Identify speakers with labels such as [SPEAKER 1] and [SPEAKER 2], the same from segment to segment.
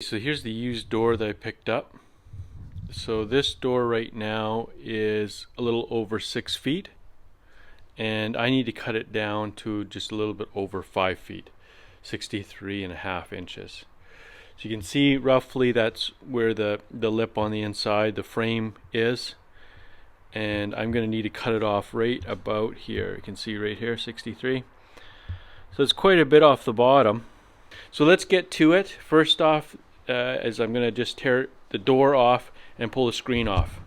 [SPEAKER 1] So here's the used door that I picked up. So this door right now is a little over 6 feet, and I need to cut it down to just a little bit over 5 feet, 63.5 inches. So you can see roughly that's where the lip on the inside, the frame is, and I'm going to need to cut it off right about here. You can see right here, 63. So it's quite a bit off the bottom. So let's get to it. First off, is I'm going to just tear the door off and pull the screen off.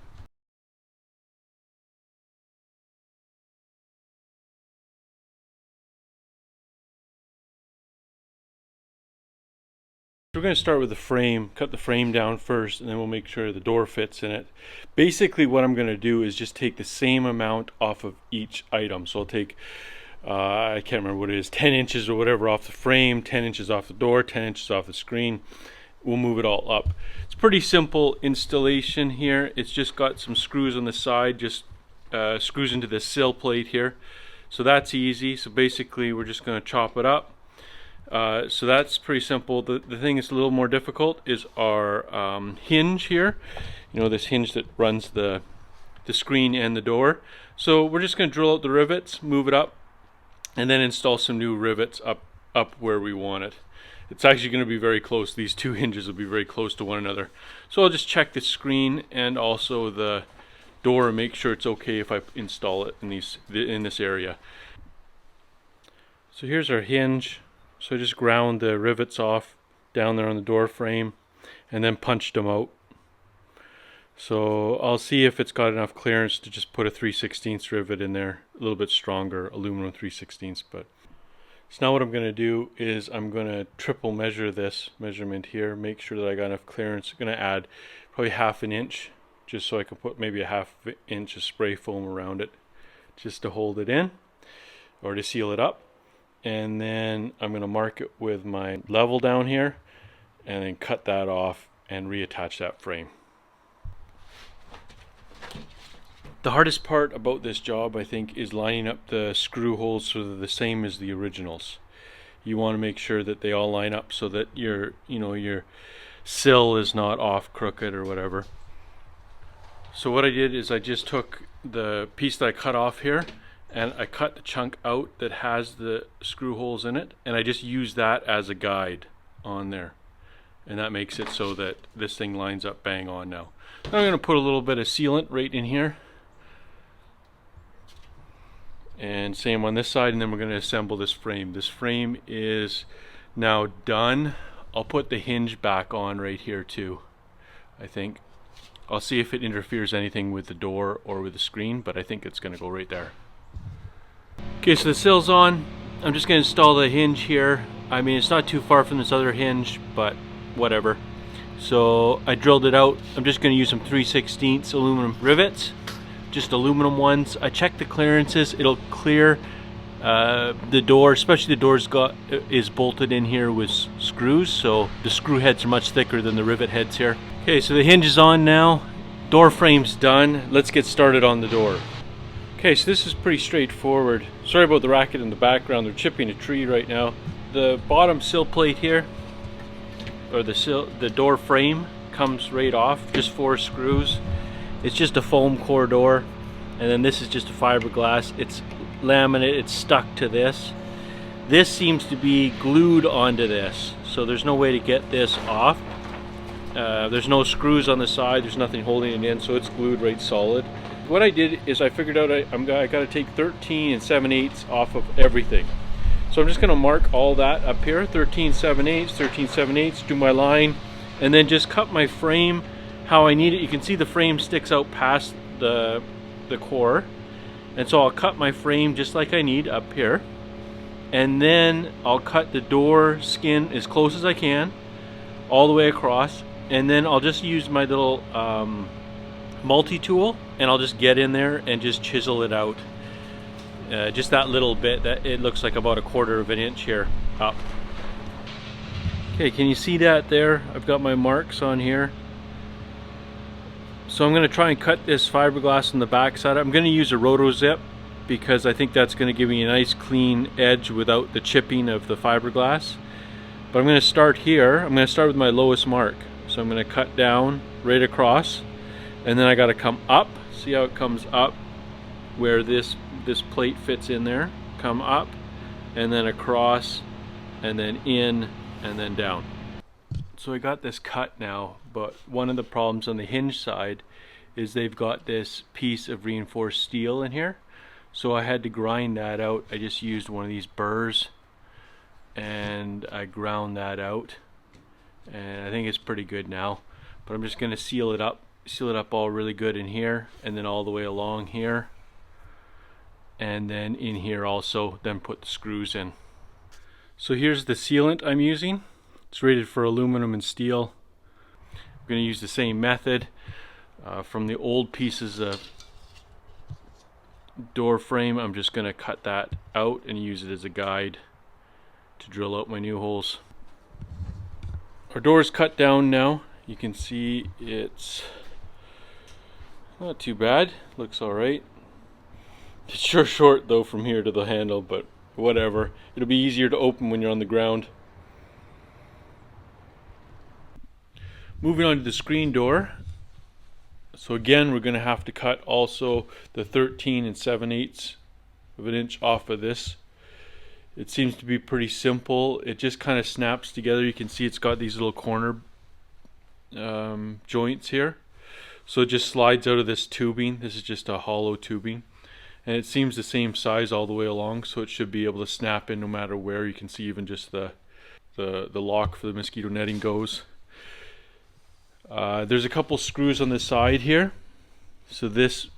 [SPEAKER 1] So we're going to start with the frame, cut the frame down first, and then we'll make sure the door fits in it. Basically what I'm going to do is just take the same amount off of each item. So I'll take, I can't remember what it is, 10 inches or whatever off the frame, 10 inches off the door, 10 inches off the screen. We'll move it all up. It's pretty simple installation here. It's just got some screws on the side, just screws into this sill plate here. So that's easy. So basically we're just going to chop it up. So that's pretty simple. The thing that's a little more difficult is our hinge here. You know, this hinge that runs the screen and the door. So we're just going to drill out the rivets, move it up, and then install some new rivets up where we want it. It's actually going to be very close. These two hinges will be very close to one another. So I'll just check the screen and also the door and make sure it's okay if I install it in this area. So here's our hinge. So I just ground the rivets off down there on the door frame and then punched them out. So I'll see if it's got enough clearance to just put a 3/16 rivet in there, a little bit stronger aluminum 3/16. But so now what I'm going to do is I'm going to triple measure this measurement here, make sure that I got enough clearance. I'm going to add probably 1/2 inch just so I can put maybe a 1/2 inch of spray foam around it just to hold it in or to seal it up. And then I'm going to mark it with my level down here and then cut that off and reattach that frame. The hardest part about this job, I think, is lining up the screw holes so they're the same as the originals. You want to make sure that they all line up so that your sill is not off crooked or whatever. So what I did is I just took the piece that I cut off here and I cut the chunk out that has the screw holes in it, and I just use that as a guide on there, and that makes it so that this thing lines up bang on now. Now I'm going to put a little bit of sealant right in here, and same on this side, and then we're going to assemble this frame. This frame is now done. I'll put the hinge back on right here too, I think. I'll see if it interferes anything with the door or with the screen, but I think it's going to go right there. Okay, so the sill's on. I'm just going to install the hinge here. I mean, it's not too far from this other hinge, but whatever. So I drilled it out. I'm just going to use some 3/16 aluminum rivets, just aluminum ones. I checked the clearances. It'll clear the door, especially the door's is bolted in here with screws, so the screw heads are much thicker than the rivet heads here. Okay, so the hinge is on now. Door frame's done. Let's get started on the door. Okay, so this is pretty straightforward. Sorry about the racket in the background. They're chipping a tree right now. The bottom sill plate here, or the door frame, comes right off. Just 4 screws. It's just a foam core door, and then this is just a fiberglass. It's laminate. It's stuck to this. This seems to be glued onto this, so there's no way to get this off. There's no screws on the side. There's nothing holding it in, so it's glued right solid. What I did is I figured out I got to take 13 7/8 off of everything. So I'm just going to mark all that up here, 13 7/8, 13 7/8, do my line, and then just cut my frame how I need it. You can see the frame sticks out past the core, and so I'll cut my frame just like I need up here, and then I'll cut the door skin as close as I can all the way across, and then I'll just use my little multi-tool, and I'll just get in there and just chisel it out, just that little bit. That it looks like about 1/4 inch here up. Okay, can you see that there? I've got my marks on here. So I'm going to try and cut this fiberglass on the back side. I'm going to use a Roto-Zip because I think that's going to give me a nice clean edge without the chipping of the fiberglass. But I'm going to start here. I'm going to start with my lowest mark. So I'm going to cut down right across, and then I got to come up. See how it comes up where this plate fits in there? Come up, and then across, and then in, and then down. So I got this cut now, but one of the problems on the hinge side is they've got this piece of reinforced steel in here. So I had to grind that out. I just used one of these burrs and I ground that out, and I think it's pretty good now. But I'm just going to seal it up all really good in here, and then all the way along here, and then in here also, then put the screws in. So here's the sealant I'm using. It's rated for aluminum and steel. I'm going to use the same method from the old pieces of door frame. I'm just going to cut that out and use it as a guide to drill out my new holes. Our door is cut down now. You can see it's not too bad. Looks alright. It's sure short though from here to the handle, but whatever. It'll be easier to open when you're on the ground. Moving on to the screen door. So again, we're going to have to cut also the 13 7/8 of an inch off of this. It seems to be pretty simple. It just kind of snaps together. You can see it's got these little corner joints here. So it just slides out of this tubing. This is just a hollow tubing. And it seems the same size all the way along, so it should be able to snap in no matter where. You can see even just the lock for the mosquito netting goes. There's a couple screws on the side here. So this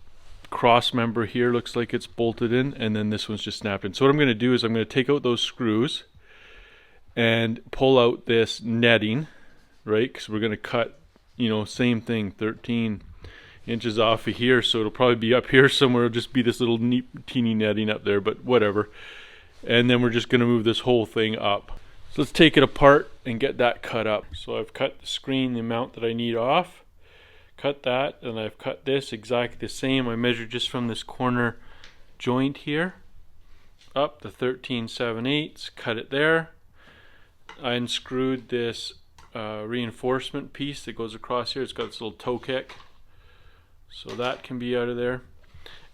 [SPEAKER 1] cross member here looks like it's bolted in, and then this one's just snapped in. So what I'm going to do is I'm going to take out those screws and pull out this netting, right? Because we're going to cut, you know, same thing, 13 inches off of here. So it'll probably be up here somewhere. It'll just be this little neat, teeny netting up there, but whatever. And then we're just going to move this whole thing up. So let's take it apart and get that cut up. So I've cut the screen the amount that I need off. Cut that, and I've cut this exactly the same. I measured just from this corner joint here up the 13 7/8, cut it there. I unscrewed this reinforcement piece that goes across here. It's got this little toe kick, so that can be out of there.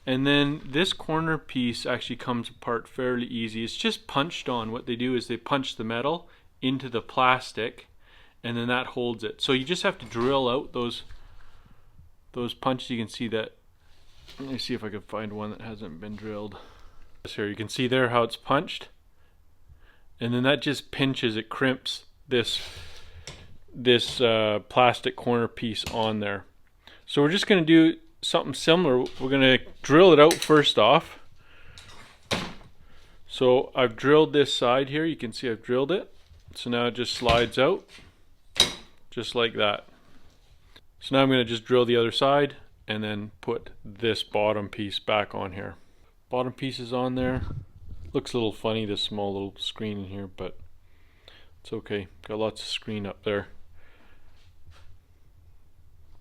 [SPEAKER 1] And then this corner piece actually comes apart fairly easy. It's just punched on. What they do is they punch the metal into the plastic, and then that holds it. So you just have to drill out those punches. You can see that. Let me see if I can find one that hasn't been drilled. Here you can see there how it's punched, and then that just pinches, it crimps this plastic corner piece on there. So we're just going to do something similar. We're going to drill it out first off. So I've drilled this side here. You can see I've drilled it. So now it just slides out just like that. So now I'm going to just drill the other side and then put this bottom piece back on here. Bottom piece is on there. Looks a little funny, this small little screen in here, but it's okay. Got lots of screen up there.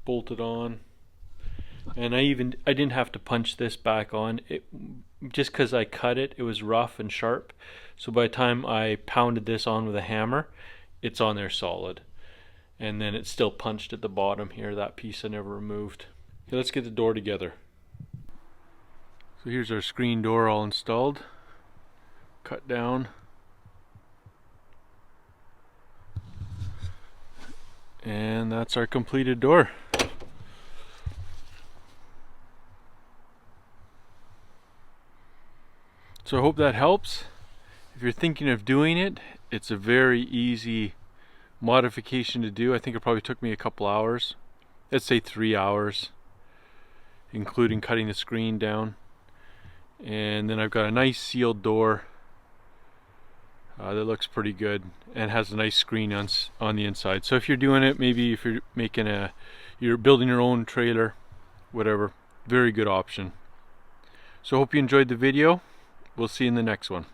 [SPEAKER 1] Bolted on. And I didn't have to punch this back on. Just because I cut it, it was rough and sharp. So by the time I pounded this on with a hammer, it's on there solid. And then it's still punched at the bottom here. That piece I never removed. Okay, let's get the door together. So here's our screen door all installed. Cut down. And that's our completed door. So I hope that helps. If you're thinking of doing it, it's a very easy modification to do. I think it probably took me a couple hours. Let's say 3 hours, including cutting the screen down. And then I've got a nice sealed door that looks pretty good and has a nice screen on the inside. So if you're doing it, maybe if you're you're building your own trailer, whatever, very good option. So I hope you enjoyed the video. We'll see you in the next one.